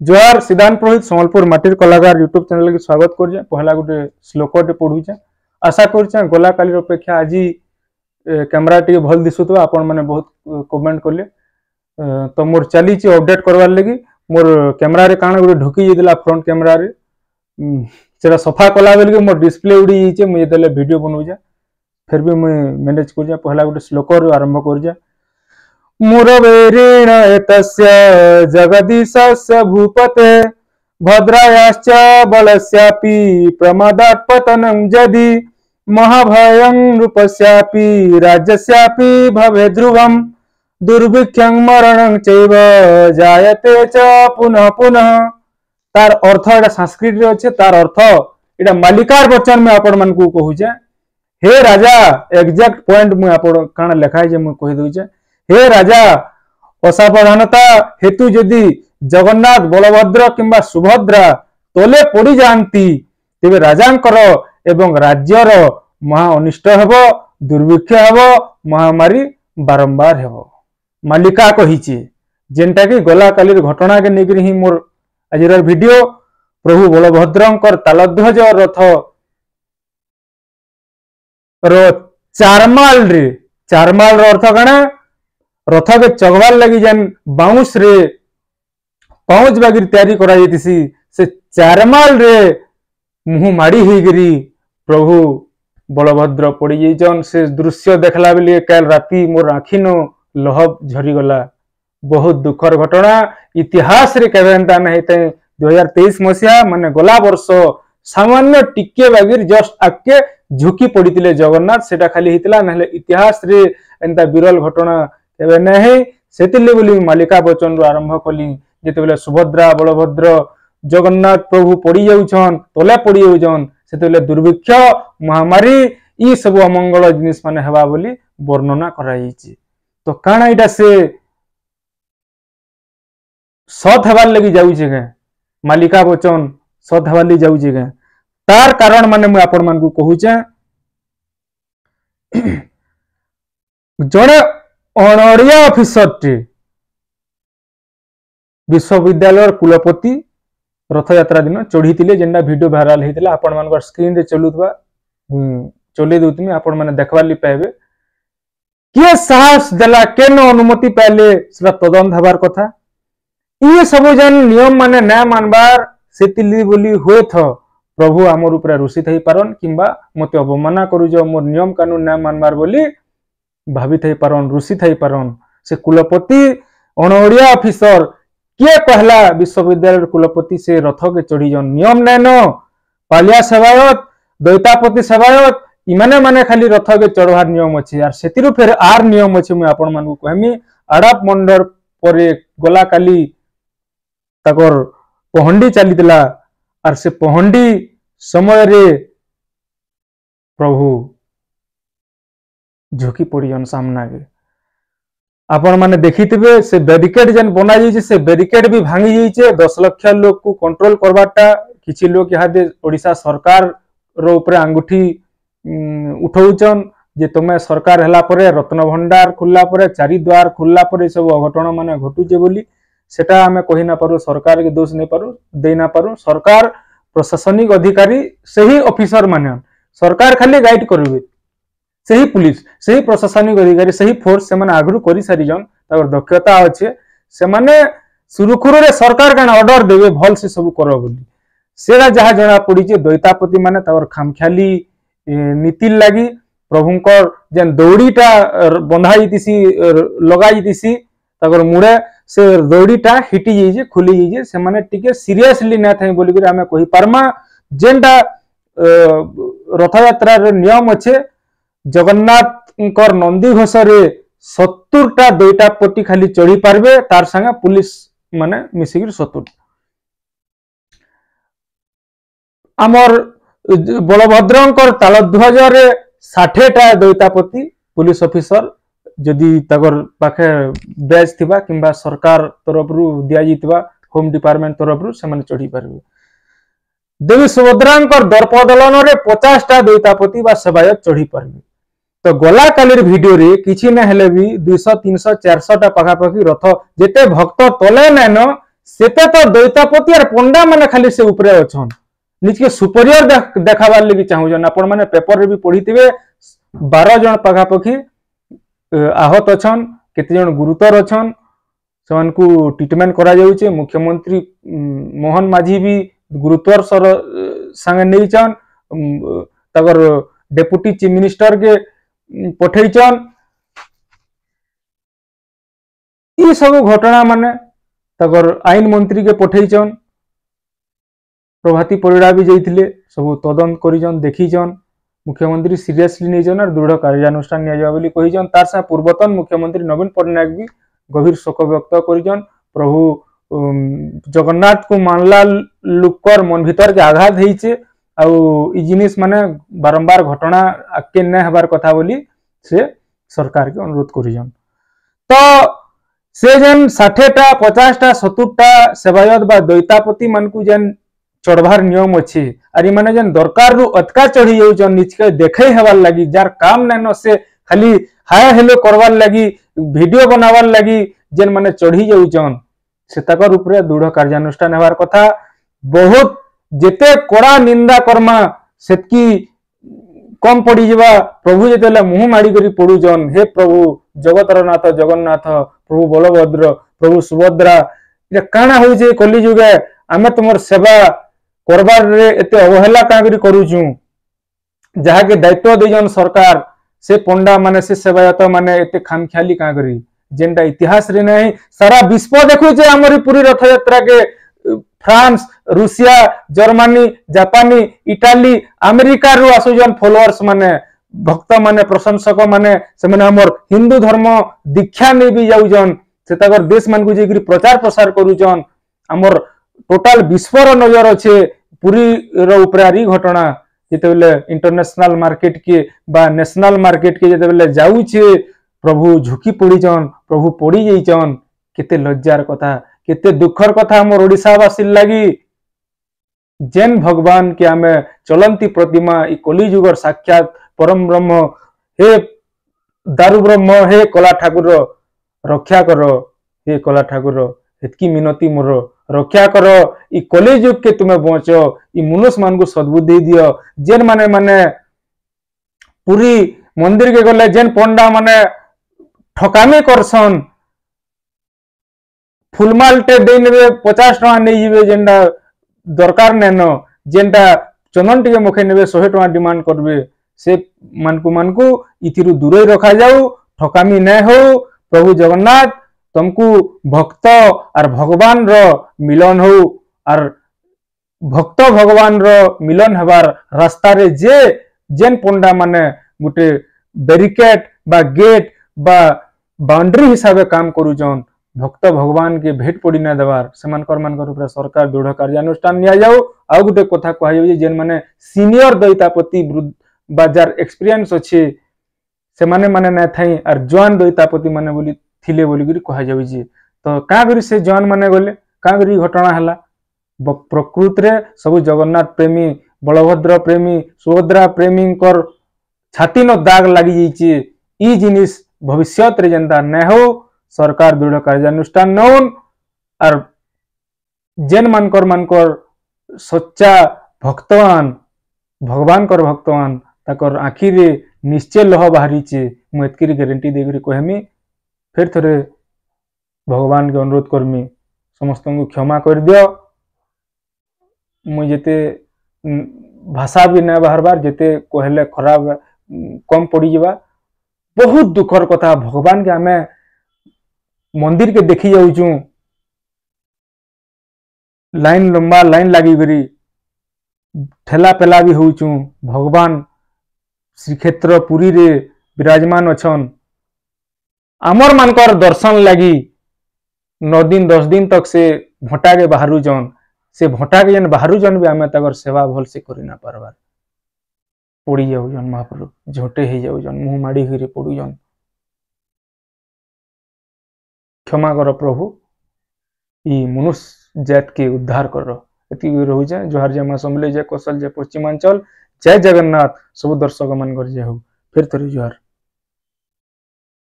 जोहार सिद्धांत पुरोहित संबलपुर माटिर कलाकार यूट्यूब चैनल के स्वागत कर पहला गोटे श्लोक पढ़ुचे आशा कर गला काली अपेक्षा आज कैमरा टी भल दिशुवा आपण मैंने बहुत कमेंट कले तो मोर चली अपडेट करवार लगी मोर कैमरा रे काना गोटे ढुकी जाइला फ्रंट कैमरा रे सेटा सफा कला बेल मोर डिस्प्ले उड़ी जाइए मुझे जेते वीडियो बनौजे फिर भी मुझे मैनेज कर पहला गोटे श्लोक आरंभ कर मुरवेरेण एतस्य जगदीशस्य भूपते भद्रायाश्च बलस्यापि प्रमादात् पतनं यदि महाभयं नृपस्यापि राज्यस्यापि भवे ध्रुवं दुर्भिक्षं मरणं चैव जायते च पुनः पुनः। तार अर्थ एटा संस्कृत रे अछि तार अर्थ एटा मालिकार वचन में आपण मन को कहूचे हे राजा एग्जैक्ट पॉइंट मु आपण काना लिखाय जे मु कहि दोचे हे राजा असावधानता हेतु यदि जगन्नाथ बलभद्र किंबा सुभद्रा तले पड़ी जाती तेबे राजांकर एवं राज्यर महा अनिष्ट हेबो दुर्भिक्ष हेबो महामारी बारंबार हेबो मालिका कहिछि जेनटा कि गला कालीर घटना के नेगरी ही मोर आजिर वीडियो प्रभु बलभद्रंकर तालध्वज रथ रो चारमाल रो अर्थ कणा रथ के चगवार लगी जेन बाउंस रे पाउच बागिर तैयारी करा जेतिसी से चारमाल रे मुह माड़ी होगी प्रभु बलभद्र पड़ी जाइछन से दृश्य देखला बेले काल राती मोर आखिनो लहब झरी गला बहुत दुखर घटना इतिहास रे केबे एंता नै हेते 2023 मसिया माने गला वर्ष सामान्य टिके बागिर जस्ट आके झुकी पड़ीतिले जगन्नाथ सेटा खाली हितला नहले इतिहास रे एंता विरल घटना एबे नहीं सेतिले बोली मालिका वचन रो आरंभ कली जेते बेले सुभद्रा बलभद्र जगन्नाथ प्रभु पड़ी जाउछन तले पड़ी जाउछन सेते बेले दुर्भिक्ष महामारी ई सब अमंगल जिनिस माने हेबा बोली वर्णना कराइछि तो काना इटा से सत हेबार लगी जाउछि के मालिका वचन सत हेबार लगी जाउछि के तार कारण माने मु आपण मान को कहूचे जणे अणरिया ऑफिसर टे विश्वविद्यालय कुलपति रथ यात्रा दिन चढ़ी जेनटा वीडियो वायरल होता आपण मान स्क्रीन रे चलुवा चले दूतमी आपण मैंने देखवार ली पाइबे किए साहस देला केन अनुमति पाइले सेटा तदंत हबार कथा ये सब जन नियम माने ना मानबार सेतिली बोली होए थ प्रभु आमर ऊपर रुषि थई पारन किंबा मते अवमानना करू जो मोर नियम कानून ना मानबार बोली भाभी थई पारन रुषि थई पारन से कुलपति अणओडिया ऑफिसर किए कहला विश्वविद्यालय कुलपति से रथ के चढ़ी जन नियम नैन पालिया सेवायत दैतापति सेवायत इमाने माने खाली रथ के चढ़वार नियम अच्छे यार सेतिरु फिर आर नियम अच्छे मुझे आपण मान को कहमी आड़ाप मंडर परे गला काली ताकर पहंडी चलीला आर से पहंडी समय रे प्रभु झुकी पड़ी जन सामना के आपण माने देखिथिबे से बैरिकेड जन बना जाइए से बैरिकेड भी भांगी जाइए 10 लाख लोग को कंट्रोल करवाटा किछि लोग यहाँ दे ओडिशा सरकार रो ऊपर अंगूठी उठौचन जे तमे सरकार हला परे रत्न भंडार खुल्ला परे चारि द्वार खुल्ला परे सब अघटन माने घटुचे बोली सेटा हमें कहि ना पारू सरकार के दोष नहीं पारू दे ना पारू सरकार प्रशासनिक अधिकारी सही ऑफिसर माने सरकार खाली गाइड करबे सही पुलिस सही प्रशासनिक अधिकारी सही फोर्स से माने आगु करि सारी जन ताकर दक्षता अच्छे से माने सुरुखुरु रे सरकार कान ऑर्डर देबे भल से सब करो बोली सेरा जहा जना पड़ी जे दैतापति माने ताकर खामख्याली नीति लगी प्रभुंकर जेन दौड़ीटा बंधा जैतीसी लगा जैतीसी ताकर मुड़े से दौड़ीटा हिटी जाइए खुली जाइए से माने टिके सीरियसली ना थाई बोली करे हमें कहि पारमा जेनटा रथ यात्रा रे नियम अच्छे जगन्नाथ नंदी घोष रे 70टा दुईटा पट्टी खाली चढ़ी पारबे तार संगे पुलिस माने मिसिक 70 आमर बलभद्रंकर तालध्वज रे 60टा दैतापति पुलिस ऑफिसर जदि ताकर पाखे बैच थिबा किंबा सरकार तरफ रु दिया जितबा होम डिपार्टमेंट तरफ रु से माने चढ़ी पारबे देवी सुभद्रांकर दर्पदलन रे 50टा दैतापति बा सेवायत चढ़ी पारबे तो गला कालीर वीडियो रे किछि न हेले भी 200 300 400 टा पाखा पाखी रथ जेते भक्त तले नैन सेते तो दैतापति और पंडा माने खाली से ऊपर अछन निजके सुपरियर देखाबार लगी चाहूछन आपण माने पेपर रे भी पढ़िथिबे 12 जन पाखापाखी आहत अछन केते जन गुरुतर अछन सेमान को ट्रीटमेंट करा जाउचे मुख्यमंत्री मोहन माझी भी गुरुतर सर संगे नहींचन तगर डेप्यूटी चीफ मिनिस्टर के पठेचन ये सब घटना माने तगर आईन मंत्री के पठेचन प्रभाती परिड़ा भी जाइथिले सब तदंत करिजन देखिजन मुख्यमंत्री सीरियसली नहींचन और दृढ़ कार्यानुष्ठान निया बोली कहिजन तार सा पूर्वतन मुख्यमंत्री नवीन पटनायक भी गभीर शोक व्यक्त करिजन प्रभु जगन्नाथ को मानला लुकर मन भीतर के आघात हेइचे आउ इ जिनिस माने बारंबार घटना आके न हबार कथा बोली से सरकार के अनुरोध करिजन तो से जेन 60टा 50टा 70टा सेवायत बा दैतापति मन को जेन चढ़वार नियम अच्छी आर माने जेन दरकार रु अतका चढ़ी जाउछन निचके देखे हेबार लगी जार काम नाइन से खाली हाय हेलो करवार लगी वीडियो बनावार लगी जेन माने चढ़ी जाउछन से तकर ऊपर दृढ़ कार्यानुष्ठान हेबार कथा बहुत जेते कड़ा निंदा कर्मा सेतकी कम पड़ी जावा प्रभु जेतेले मुह माड़ी करी पड़ुजन हे प्रभु जगतर नाथ जगन्नाथ प्रभु बलभद्र प्रभु सुभद्रा ये काना होई जे कली जुगे आमे तुमर सेवा करबार रे एते अवहेला का करी करूछु जहा के दायित्व देजन सरकार से पंडा माने से सेवायत माने एते खामख्याली का करी जेनटा इतिहास रे नहीं सारा विश्व देखु जे हमरी पूरी रथ यात्रा के फ्रांस रूसिया जर्मनी जापानी इटाली अमेरिका रु आसुजन फॉलोअर्स माने भक्त माने प्रशंसक माने से माने हमर हिंदू धर्म दीक्षा ने भी जाउजन से तगर देश मान को जेकरी प्रचार प्रसार करूजन हमर टोटल विश्व रो नजर अच्छे पूरी रो उपरारी घटना जेतेबेले इंटरनेशनल मार्केट के बा नेशनल मार्केट के जेतेबेले जाउछे प्रभु झुकी पड़ीजन प्रभु पड़ी जाइचन केते लज्जार कथा केते दुखर कथा हमर ओडिसावासी लगी जेन भगवान के आमे चलंती प्रतिमा ई कली जुगर साक्षात परम ब्रह्म हे दारु ब्रह्म हे कला ठाकुर रक्षा करो हे कला ठाकुर हेतकी मिनती मोर रक्षा करो ई कली जुग के तुम्हें बचो ई मनुष्य मान को सद्बुद्धि दियो जेन माने माने पूरी मंदिर के गले जेन पंडा माने ठकामी करसन फुलमाल टे देने 50 टका नहीं जीवे जेंडा दरकार नैन जेनटा चंदन टिके मुखे नेबे 100 टका डिमांड करबे से मानकू इथिरु दूरे रखा जाऊ ठकामी न हो प्रभु जगन्नाथ तुमको भक्त और भगवान रो मिलन हो और भक्त भगवान रो मिलन हबार रास्ता रे जे जेन पंडा माने गुटे बैरिकेड बा गेट बा बाउंड्री हिसाब से काम करूचन भक्त भगवान के भेट पड़ी ना देवार सेमानकर मानकर ऊपर सरकार दृढ़ कार्यानुष्ठान निया जाऊ आ गुटे कथा कहा जाऊ जेन माने सीनियर दैतापति बाजार एक्सपीरियंस अच्छे से माने माने ना थाई और जवान दैतापति माने बोली थिले बोली करी कहा जाऊ जी तो का करी से जवान माने गले का करी घटना हला प्रकृत रे सब जगन्नाथ प्रेमी बलभद्र प्रेमी सुभद्रा प्रेमी कर छाती न दाग लगी जाइए ई जिनिस भविष्यत रे जनता न हो सरकार दृढ़ कार्यानुष्ठान नौन और जेन मानकर सच्चा भक्तवान भगवान कर भक्तवान ताकर आखि रे निश्चय लह बाहरी मु एतकी गारंटी देकरी कहमी फिर थरे भगवान के अनुरोध करमी समस्त को क्षमा कर दियो मुझे भाषा भी न बाहरबार जेते कहले खराब कम पड़ी जावा बहुत दुखर कथा भगवान के आमे मंदिर के देखी जाऊँ लाइन लंबा लाइन लगी करी ठेला पेला भी होचु भगवान श्रीक्षेत्र पुरी रे विराजमान अछन आमर मानकर दर्शन लगी 9 दिन 10 दिन तक से भटा के बाहरु जन से भटा के जन बाहरु जन भी आमे तकर सेवा भल से करि ना पारबार पड़ी जाऊ जन महाप्रभु झोटे ही जाऊ जन मुंह माड़ी हिरे पड़ू जन क्षमा कर प्रभु ई मनुष्य जात के उद्धार कर एति रहू जाए जोहार जय मां समले जय कौशल जय पश्चिमांचल जय जगन्नाथ सब दर्शक मान कर जय हो फिर थोड़ी जोहार।